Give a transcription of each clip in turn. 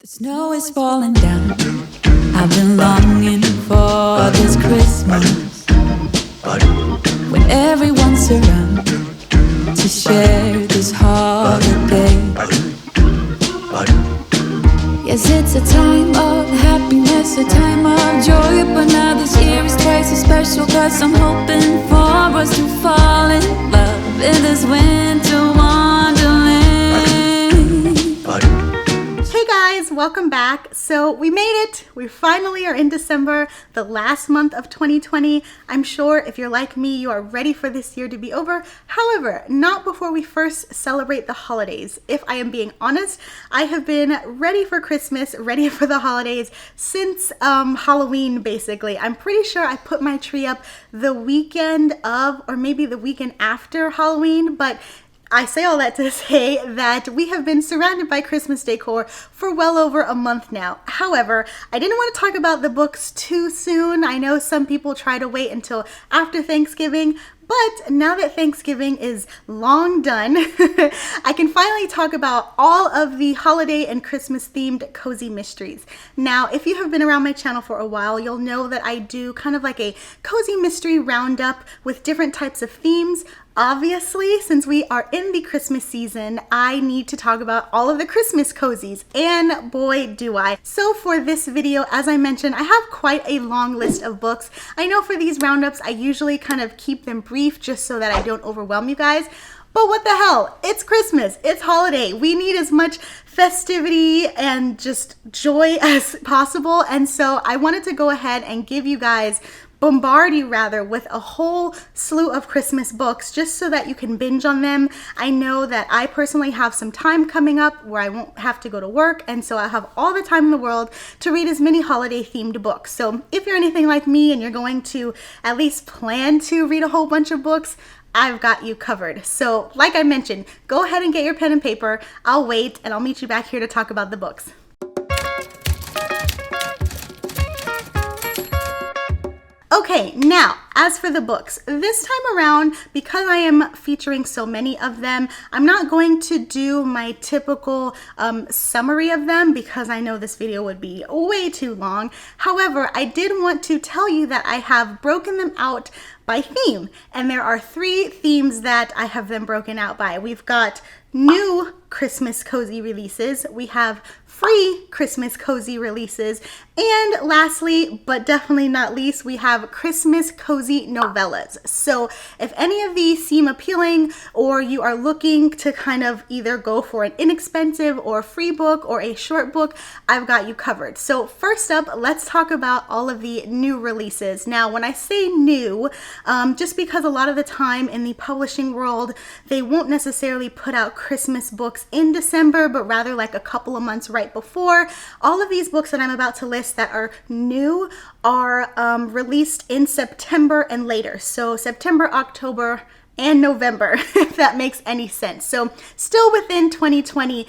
The snow is falling down. I've been longing for this Christmas, when everyone's around to share this holiday. Yes, it's a time of happiness, a time of joy, but now this year is twice as special, 'cause I'm hoping for us to fall in love in this winter wonderland. Hey guys, welcome back. So we made it. We finally are in December, the last month of 2020. I'm sure if you're like me, you are ready for this year to be over. However, not before we first celebrate the holidays. If I am being honest, I have been ready for Christmas, ready for the holidays since Halloween, basically. I'm pretty sure I put my tree up the weekend of, or maybe the weekend after Halloween, but I say all that to say that we have been surrounded by Christmas decor for well over a month now. However, I didn't want to talk about the books too soon. I know some people try to wait until after Thanksgiving, but now that Thanksgiving is long done, I can finally talk about all of the holiday and Christmas themed cozy mysteries. Now, if you have been around my channel for a while, you'll know that I do kind of like a cozy mystery roundup with different types of themes. Obviously, since we are in the Christmas season, I need to talk about all of the Christmas cozies, and boy do I. So for this video, as I mentioned, I have quite a long list of books. I know for these roundups, I usually kind of keep them brief just so that I don't overwhelm you guys. But what the hell? It's Christmas, it's holiday. We need as much festivity and just joy as possible. And so I wanted to go ahead and give you guys, bombard you rather, with a whole slew of Christmas books just so that you can binge on them. I know that I personally have some time coming up where I won't have to go to work, and so I have all the time in the world to read as many holiday themed books. So if you're anything like me and you're going to at least plan to read a whole bunch of books, I've got you covered. So like I mentioned, go ahead and get your pen and paper. I'll wait and I'll meet you back here to talk about the books. Okay, now, as for the books, this time around, because I am featuring so many of them, I'm not going to do my typical summary of them because I know this video would be way too long. However, I did want to tell you that I have broken them out by theme, and there are 3 themes that I have them broken out by. We've got new Christmas cozy releases, we have free Christmas cozy releases, and lastly, but definitely not least, we have Christmas cozy novellas. So if any of these seem appealing, or you are looking to kind of either go for an inexpensive or free book or a short book, I've got you covered. So first up, let's talk about all of the new releases. Now, when I say new, just because a lot of the time in the publishing world, they won't necessarily put out Christmas books in December, but rather like a couple of months right before. All of these books that I'm about to list that are new are released in September and later. So September, October, and November, if that makes any sense. So still within 2020.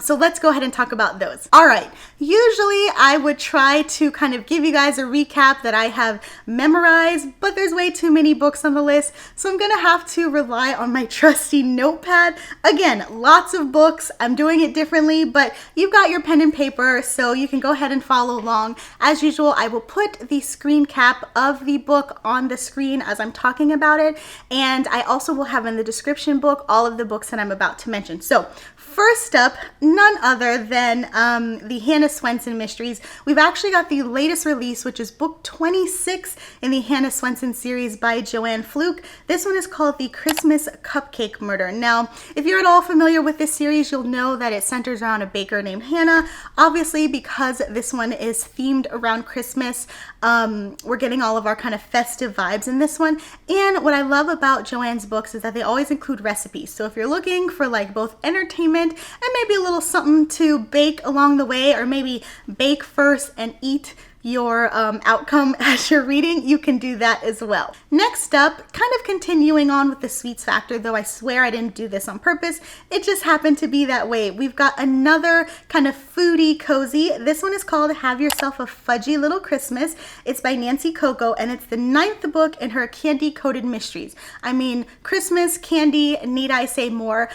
So let's go ahead and talk about those. All right. Usually I would try to kind of give you guys a recap that I have memorized, but there's way too many books on the list. So I'm gonna have to rely on my trusty notepad. Again, lots of books. I'm doing it differently, but you've got your pen and paper, so you can go ahead and follow along. As usual, I will put the screen cap of the book on the screen as I'm talking about it. And I also will have in the description book all of the books that I'm about to mention. So first up, none other than the Hannah Swenson mysteries. We've actually got the latest release, which is book 26 in the Hannah Swenson series by Joanne Fluke. This one is called The Christmas Cupcake Murder. Now, if you're at all familiar with this series, you'll know that it centers around a baker named Hannah. Obviously, because this one is themed around Christmas, we're getting all of our kind of festive vibes in this one. And what I love about Joanne's books is that they always include recipes. So if you're looking for like both entertainment and maybe a little something to bake along the way, or maybe bake first and eat your outcome as you're reading, you can do that as well. Next up, kind of continuing on with the sweets factor, though I swear I didn't do this on purpose. It just happened to be that way. We've got another kind of foodie cozy. This one is called Have Yourself a Fudgy Little Christmas. It's by Nancy Coco, and it's the 9th book in her candy-coated mysteries. I mean, Christmas, candy, need I say more?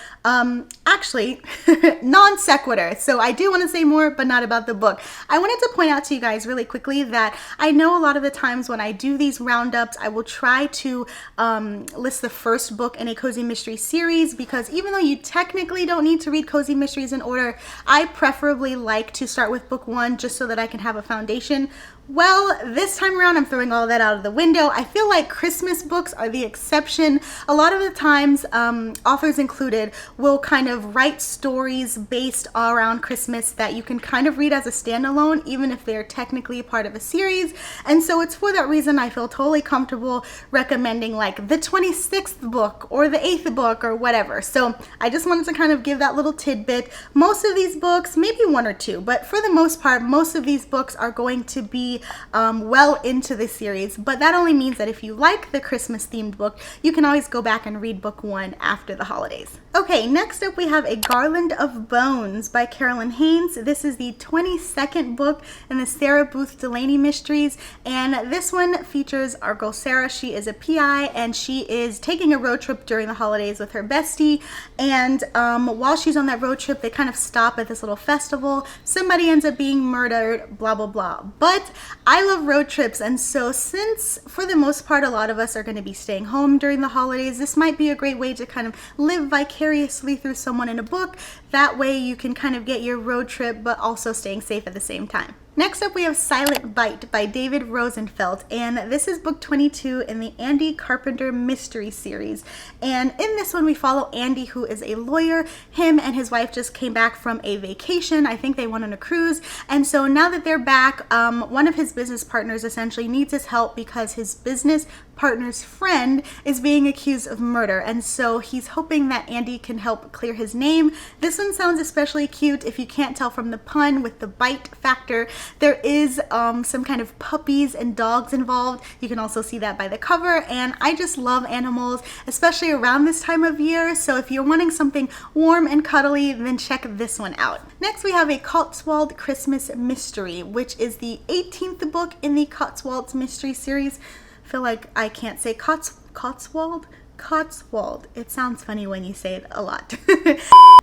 Actually, non sequitur. So I do want to say more, but not about the book. I wanted to point out to you guys really quickly that I know a lot of the times when I do these roundups, I will try to list the first book in a cozy mystery series, because even though you technically don't need to read cozy mysteries in order, I preferably like to start with book 1 just so that I can have a foundation. Well, this time around, I'm throwing all that out of the window. I feel like Christmas books are the exception. A lot of the times, authors included will kind of write stories based around Christmas that you can kind of read as a standalone, even if they're technically a part of a series. And so it's for that reason I feel totally comfortable recommending like the 26th book or the 8th book or whatever. So I just wanted to kind of give that little tidbit. Most of these books, maybe 1 or 2, but for the most part, most of these books are going to be well into the series, but that only means that if you like the Christmas themed book, you can always go back and read book 1 after the holidays. Okay, next up we have A Garland of Bones by Carolyn Haines. This is the 22nd book in the Sarah Booth Delaney mysteries, and this one features our girl Sarah. She is a PI and she is taking a road trip during the holidays with her bestie, and while she's on that road trip, they kind of stop at this little festival. Somebody ends up being murdered, blah blah blah. But I love road trips, and so since for the most part a lot of us are going to be staying home during the holidays, this might be a great way to kind of live vicariously through someone in a book. That way you can kind of get your road trip but also staying safe at the same time. Next up we have Silent Bite by David Rosenfelt, and this is book 22 in the Andy Carpenter mystery series. And in this one we follow Andy, who is a lawyer. Him and his wife just came back from a vacation. I think they went on a cruise, and so now that they're back, one of his business partners essentially needs his help because his business partner's friend is being accused of murder, and so he's hoping that Andy can help clear his name. This one sounds especially cute. If you can't tell from the pun with the bite factor, there is some kind of puppies and dogs involved. You can also see that by the cover, and I just love animals, especially around this time of year. So if you're wanting something warm and cuddly, then check this one out. Next we have A Cotswold Christmas Mystery, which is the 18th book in the Cotswolds mystery series. I feel like I can't say Cotswold. Cotswold. It sounds funny when you say it a lot.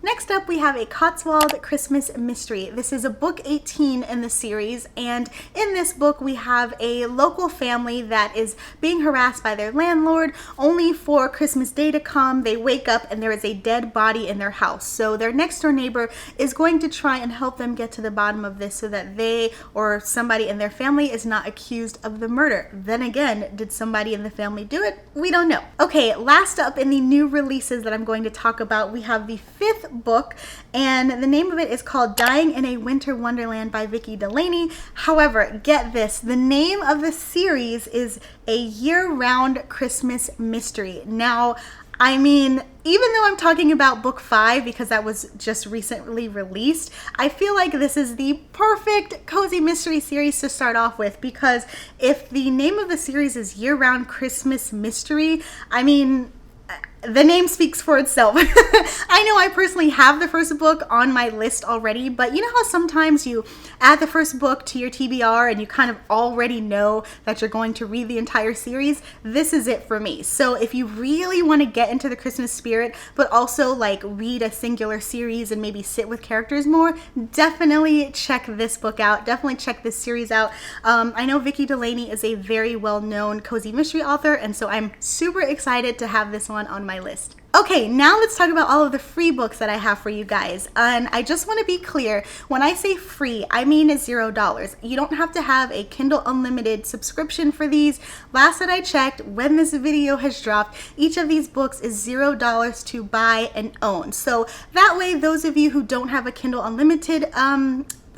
Next up, we have A Cotswold Christmas Mystery. This is a book 18 in the series, and in this book we have a local family that is being harassed by their landlord. Only for Christmas Day to come, they wake up and there is a dead body in their house. So their next door neighbor is going to try and help them get to the bottom of this so that they or somebody in their family is not accused of the murder. Then again, did somebody in the family do it? We don't know. Okay, last up in the new releases that I'm going to talk about, we have the 5th book, and the name of it is called Dying in a Winter Wonderland by Vicki Delaney. However, get this, the name of the series is A Year-Round Christmas Mystery. Now, I mean, even though I'm talking about book 5 because that was just recently released, I feel like this is the perfect cozy mystery series to start off with, because if the name of the series is Year-Round Christmas Mystery, I mean, the name speaks for itself. I know I personally have the first book on my list already, but you know how sometimes you add the first book to your TBR and you kind of already know that you're going to read the entire series? This is it for me. So if you really want to get into the Christmas spirit, but also like read a singular series and maybe sit with characters more, definitely check this book out. Definitely check this series out. I know Vicki Delaney is a very well-known cozy mystery author, and so I'm super excited to have this one on my list. Okay, now let's talk about all of the free books that I have for you guys. And I just want to be clear, when I say free, I mean it's $0. You don't have to have a Kindle Unlimited subscription for these. Last that I checked, when this video has dropped, each of these books is $0 to buy and own. So that way, those of you who don't have a Kindle Unlimited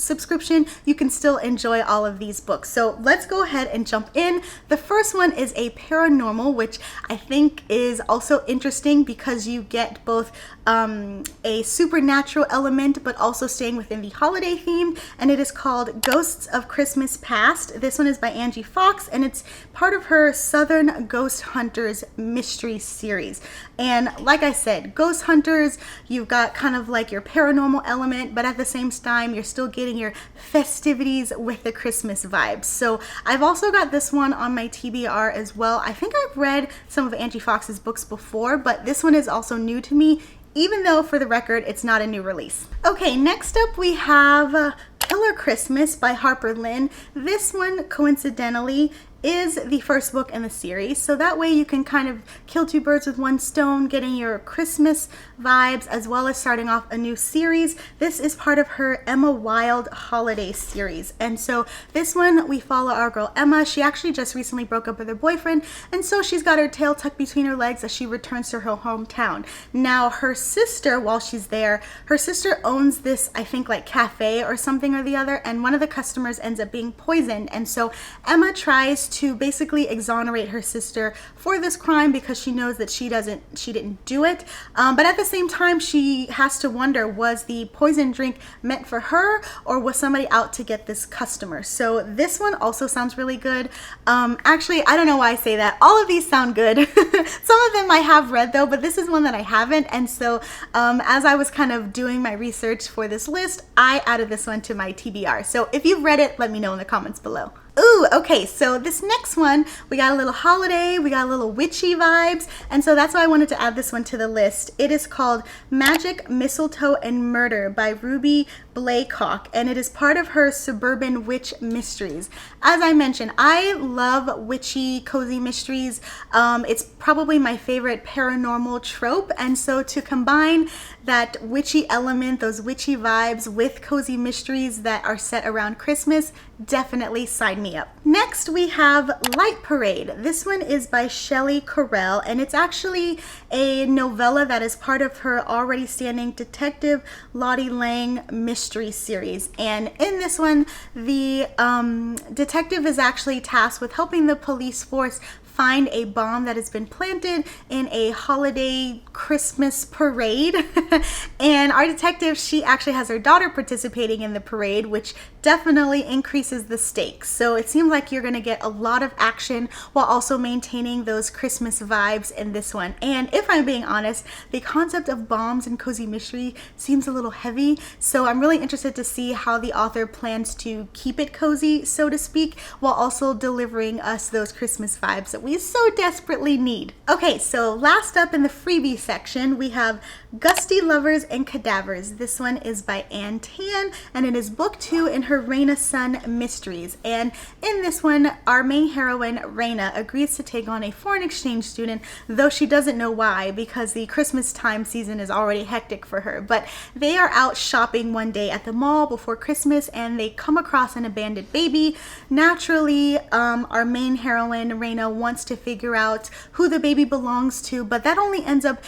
subscription, you can still enjoy all of these books. So let's go ahead and jump in. The first one is a paranormal, which I think is also interesting because you get both a supernatural element, but also staying within the holiday theme, and it is called Ghosts of Christmas Past. This one is by Angie Fox, and it's part of her Southern Ghost Hunters mystery series. And like I said, Ghost Hunters, you've got kind of like your paranormal element, but at the same time, you're still getting your festivities with the Christmas vibes. So I've also got this one on my TBR as well. I think I've read some of Angie Fox's books before, but this one is also new to me, even though for the record, it's not a new release. Okay, next up we have Killer Christmas by Harper Lynn. This one, coincidentally, is the first book in the series, so that way you can kind of kill two birds with one stone, getting your Christmas vibes as well as starting off a new series. This is part of her Emma Wilde holiday series, and so this one we follow our girl Emma. She actually just recently broke up with her boyfriend, and so she's got her tail tucked between her legs as she returns to her hometown. Now her sister, while she's there, her sister owns this, I think, like cafe or something or the other, and one of the customers ends up being poisoned, and so Emma tries to basically exonerate her sister for this crime because she knows that she didn't do it, but at the same time she has to wonder, was the poison drink meant for her or was somebody out to get this customer? So this one also sounds really good. Actually, I don't know why I say that. All of these sound good. Some of them I have read though, but this is one that I haven't, and so as I was kind of doing my research for this list, I added this one to my TBR. So if you've read it, let me know in the comments below. Ooh, okay, so this next one, we got a little holiday, we got a little witchy vibes, and so that's why I wanted to add this one to the list. It is called Magic, Mistletoe, and Murder by Ruby Blaylock, and it is part of her Suburban Witch Mysteries. As I mentioned, I love witchy, cozy mysteries. It's probably my favorite paranormal trope, and so to combine that witchy element, those witchy vibes with cozy mysteries that are set around Christmas, definitely sign me up. Next we have Light Parade. This one is by Shelley Correil, and it's actually a novella that is part of her already standing Detective Lottie Lang mystery series. And in this one, the detective is actually tasked with helping the police force find a bomb that has been planted in a holiday Christmas parade. And our detective, she actually has her daughter participating in the parade, which definitely increases the stakes. So it seems like you're going to get a lot of action while also maintaining those Christmas vibes in this one. And if I'm being honest, the concept of bombs and cozy mystery seems a little heavy. So I'm really interested to see how the author plans to keep it cozy, so to speak, while also delivering us those Christmas vibes that we so desperately need. Okay, so last up in the freebie section, we have Gusty, Lovers, and Cadavers. This one is by Anne Tan, and it is book 2 in her Raina Sun Mysteries. And in this one, our main heroine, Raina, agrees to take on a foreign exchange student, though she doesn't know why, because the Christmas time season is already hectic for her. But they are out shopping one day at the mall before Christmas, and they come across an abandoned baby. Naturally, our main heroine, Raina, wants to figure out who the baby belongs to, but that only ends up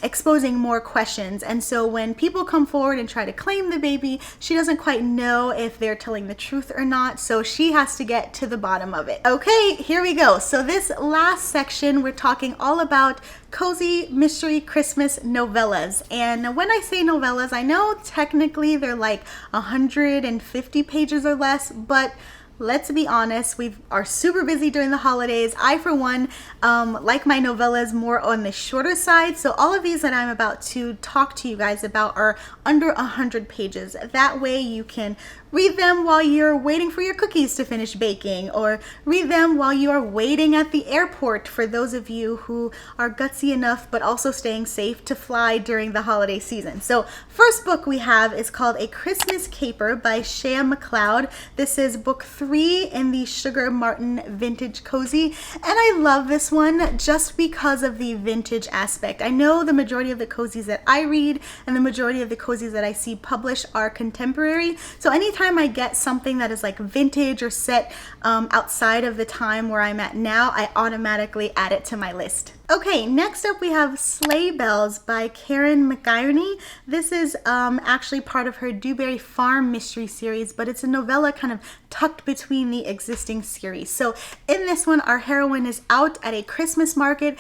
exposing more questions. And so when people come forward and try to claim the baby, she doesn't quite know if they're telling the truth or not, so she has to get to the bottom of it. Okay, here we go. So this last section, we're talking all about cozy mystery Christmas novellas. And when I say novellas, I know technically they're like 150 pages or less, but let's be honest, we are super busy during the holidays. I, for one, like my novellas more on the shorter side. So all of these that I'm about to talk to you guys about are under 100 pages. That way you can read them while you're waiting for your cookies to finish baking, or read them while you are waiting at the airport for those of you who are gutsy enough but also staying safe to fly during the holiday season. So first book we have is called A Christmas Caper by Shea Macleod. This is book 3 in the Sugar Martin Vintage Cozy, and I love this one just because of the vintage aspect. I know the majority of the cozies that I read and the majority of the cozies that I see published are contemporary, so anytime I get something that is like vintage or set outside of the time where I'm at now, I automatically add it to my list. Okay, next up we have Sleigh Bells by MacInerney. This is actually part of her Dewberry Farm mystery series, but it's a novella kind of tucked between the existing series. So in this one, our heroine is out at a Christmas market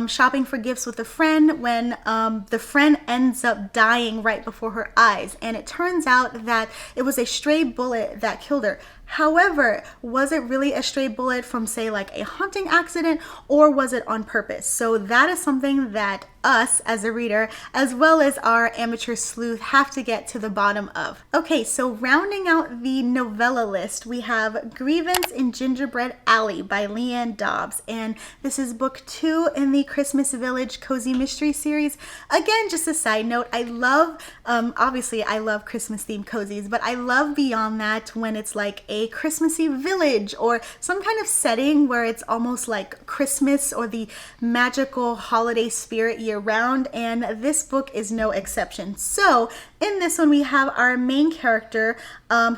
shopping for gifts with a friend when the friend ends up dying right before her eyes. And it turns out that it was a stray bullet that killed her. However, was it really a stray bullet from, say, like a hunting accident, or was it on purpose? So that is something that us as a reader, as well as our amateur sleuth, have to get to the bottom of. Okay, so rounding out the novella list, we have Grievance in Gingerbread Alley by Leanne Dobbs, and this is book 2 in the Christmas Village Cozy Mystery series. Again, just a side note, I love, obviously I love Christmas themed cozies, but I love beyond that when it's like a Christmassy village or some kind of setting where it's almost like Christmas or the magical holiday spirit year round, and this book is no exception. So in this one we have our main character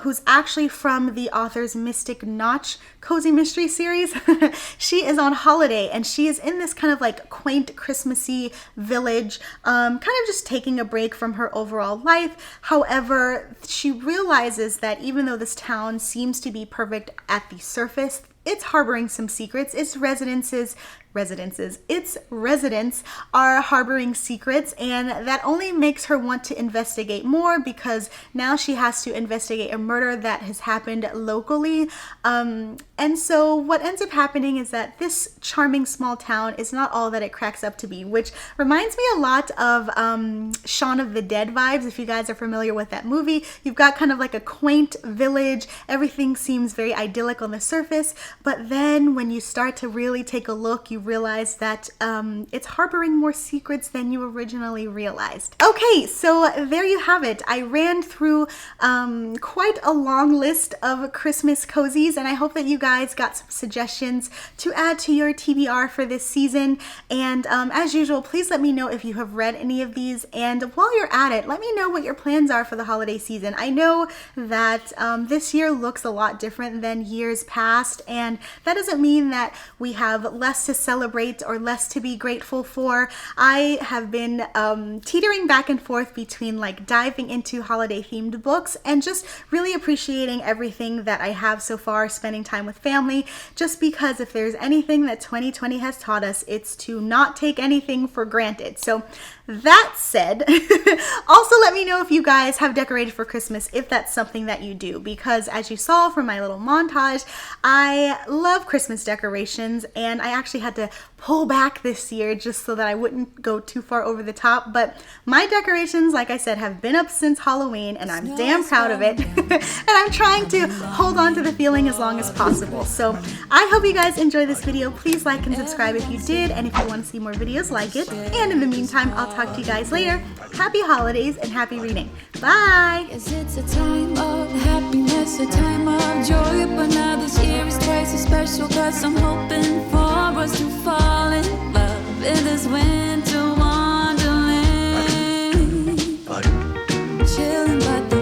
who's actually from the author's Mystic Notch Cozy Mystery series. She is on holiday and she is in this kind of like quaint Christmassy village, kind of just taking a break from her overall life. However, she realizes that even though this town seems to be perfect at the surface, it's harboring some secrets. Its residents are harboring secrets, and that only makes her want to investigate more because now she has to investigate a murder that has happened locally. And so what ends up happening is that this charming small town is not all that it cracks up to be, which reminds me a lot of Shaun of the Dead vibes. If you guys are familiar with that movie, you've got kind of like a quaint village. Everything seems very idyllic on the surface, but then when you start to really take a look, you realize that it's harboring more secrets than you originally realized. Okay, so there you have it. I ran through quite a long list of Christmas cozies, and I hope that you guys got some suggestions to add to your TBR for this season. And as usual, please let me know if you have read any of these, and while you're at it, let me know what your plans are for the holiday season. I know that this year looks a lot different than years past, and that doesn't mean that we have less to celebrate or less to be grateful for. I have been teetering back and forth between like diving into holiday themed books and just really appreciating everything that I have so far, spending time with family, just because if there's anything that 2020 has taught us, it's to not take anything for granted. So that said, also let me know if you guys have decorated for Christmas, if that's something that you do, because as you saw from my little montage, I love Christmas decorations, and I actually had to pull back this year just so that I wouldn't go too far over the top. But my decorations, like I said, have been up since Halloween, and I'm damn proud of it. And I'm trying to hold on to the feeling as long as possible. So I hope you guys enjoy this video. Please like and subscribe if you did, and if you want to see more videos like it. And in the meantime, I'll talk to you guys later. Happy holidays and happy reading. Bye! Yes, it's a time of happiness, a time of joy, but now this year is twice as special, cause I'm hoping for us to fall in love in this winter.